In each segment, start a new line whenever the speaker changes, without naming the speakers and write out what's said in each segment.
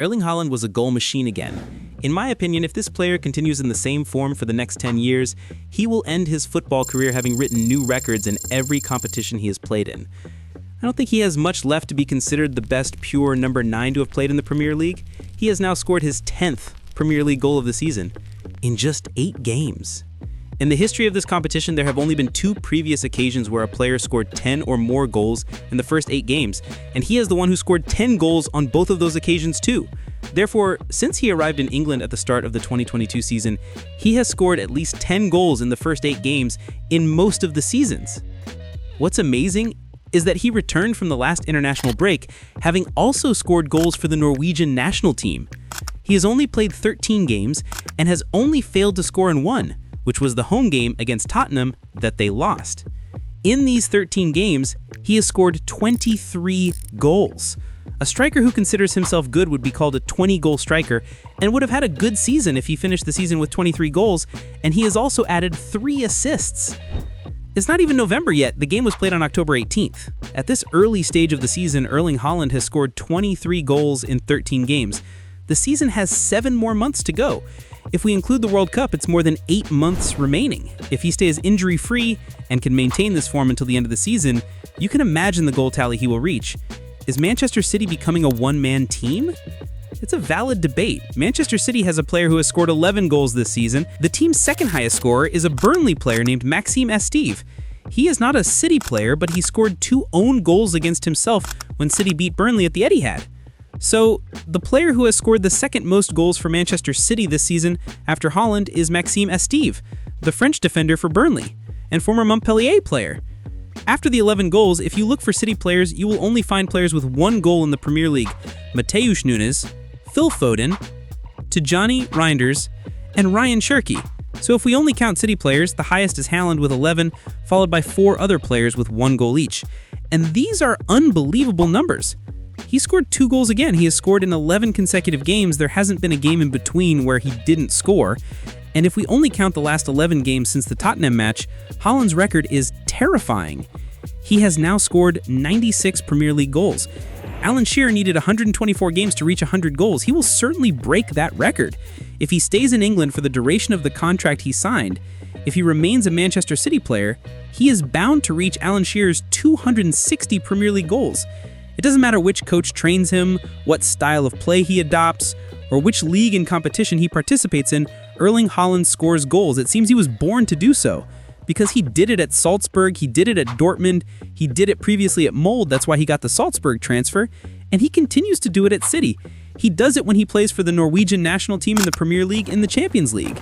Erling Haaland was a goal machine again. In my opinion, if this player continues in the same form for the next 10 years, he will end his football career having written new records in every competition he has played in. I don't think he has much left to be considered the best pure number 9 to have played in the Premier League. He has now scored his 10th Premier League goal of the season in just 8 games. In the history of this competition, there have only been 2 previous occasions where a player scored 10 or more goals in the first 8 games, and he is the one who scored 10 goals on both of those occasions too. Therefore, since he arrived in England at the start of the 2022 season, he has scored at least 10 goals in the first 8 games in most of the seasons. What's amazing is that he returned from the last international break, having also scored goals for the Norwegian national team. He has only played 13 games and has only failed to score in 1, which was the home game against Tottenham that they lost. In these 13 games, he has scored 23 goals. A striker who considers himself good would be called a 20-goal striker and would have had a good season if he finished the season with 23 goals, and he has also added 3 assists. It's not even November yet. The game was played on October 18th. At this early stage of the season, Erling Haaland has scored 23 goals in 13 games. The season has 7 more months to go. If we include the World Cup, it's more than 8 months remaining. If he stays injury-free and can maintain this form until the end of the season, you can imagine the goal tally he will reach. Is Manchester City becoming a one-man team? It's a valid debate. Manchester City has a player who has scored 11 goals this season. The team's second highest scorer is a Burnley player named Maxime Estive. He is not a City player, but he scored 2 own goals against himself when City beat Burnley at the Etihad. So, the player who has scored the second most goals for Manchester City this season after Haaland is Maxime Estive, the French defender for Burnley, and former Montpellier player. After the 11 goals, if you look for City players, you will only find players with 1 goal in the Premier League: Matheus Nunes, Phil Foden, Tijani Reinders, and Ryan Cherki. So if we only count City players, the highest is Haaland with 11, followed by 4 other players with 1 goal each. And these are unbelievable numbers. He scored 2 goals again. He has scored in 11 consecutive games. There hasn't been a game in between where he didn't score. And if we only count the last 11 games since the Tottenham match, Haaland's record is terrifying. He has now scored 96 Premier League goals. Alan Shearer needed 124 games to reach 100 goals. He will certainly break that record. If he stays in England for the duration of the contract he signed, if he remains a Manchester City player, he is bound to reach Alan Shearer's 260 Premier League goals. It doesn't matter which coach trains him, what style of play he adopts, or which league and competition he participates in, Erling Haaland scores goals. It seems he was born to do so, because he did it at Salzburg, he did it at Dortmund, he did it previously at Molde, that's why he got the Salzburg transfer, and he continues to do it at City. He does it when he plays for the Norwegian national team in the Premier League and the Champions League.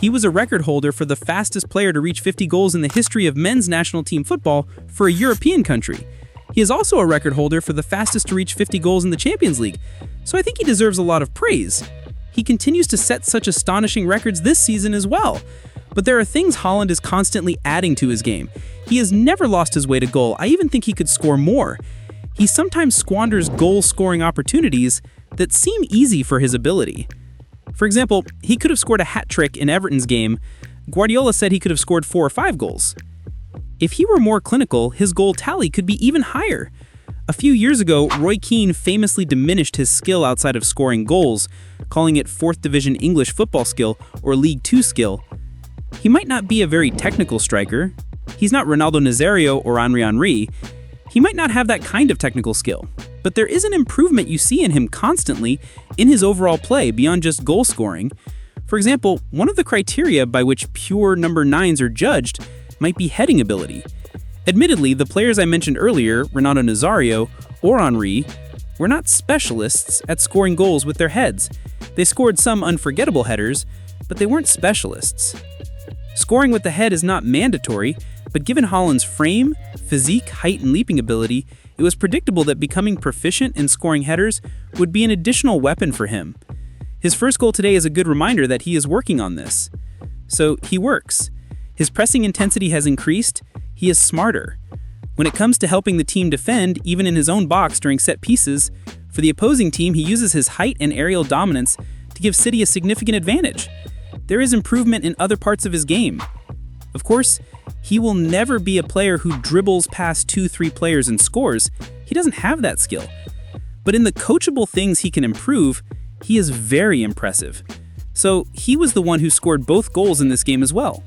He was a record holder for the fastest player to reach 50 goals in the history of men's national team football for a European country. He is also a record holder for the fastest to reach 50 goals in the Champions League, so I think he deserves a lot of praise. He continues to set such astonishing records this season as well. But there are things Haaland is constantly adding to his game. He has never lost his way to goal. I even think he could score more. He sometimes squanders goal-scoring opportunities that seem easy for his ability. For example, he could have scored a hat-trick in Everton's game. Guardiola said he could have scored 4 or 5 goals. If he were more clinical, his goal tally could be even higher. A few years ago, Roy Keane famously diminished his skill outside of scoring goals, calling it 4th Division English football skill or League 2 skill. He might not be a very technical striker. He's not Ronaldo Nazario or Henry. He might not have that kind of technical skill. But there is an improvement you see in him constantly in his overall play beyond just goal scoring. For example, one of the criteria by which pure number 9s are judged might be heading ability. Admittedly, the players I mentioned earlier, Ronaldo Nazario or Henry, were not specialists at scoring goals with their heads. They scored some unforgettable headers, but they weren't specialists. Scoring with the head is not mandatory, but given Haaland's frame, physique, height, and leaping ability, it was predictable that becoming proficient in scoring headers would be an additional weapon for him. His first goal today is a good reminder that he is working on this. So he works. His pressing intensity has increased. He is smarter. When it comes to helping the team defend, even in his own box during set pieces, for the opposing team, he uses his height and aerial dominance to give City a significant advantage. There is improvement in other parts of his game. Of course, he will never be a player who dribbles past 2-3 players and scores. He doesn't have that skill. But in the coachable things he can improve,
He is very impressive. So he was the one who scored both goals in this game as well.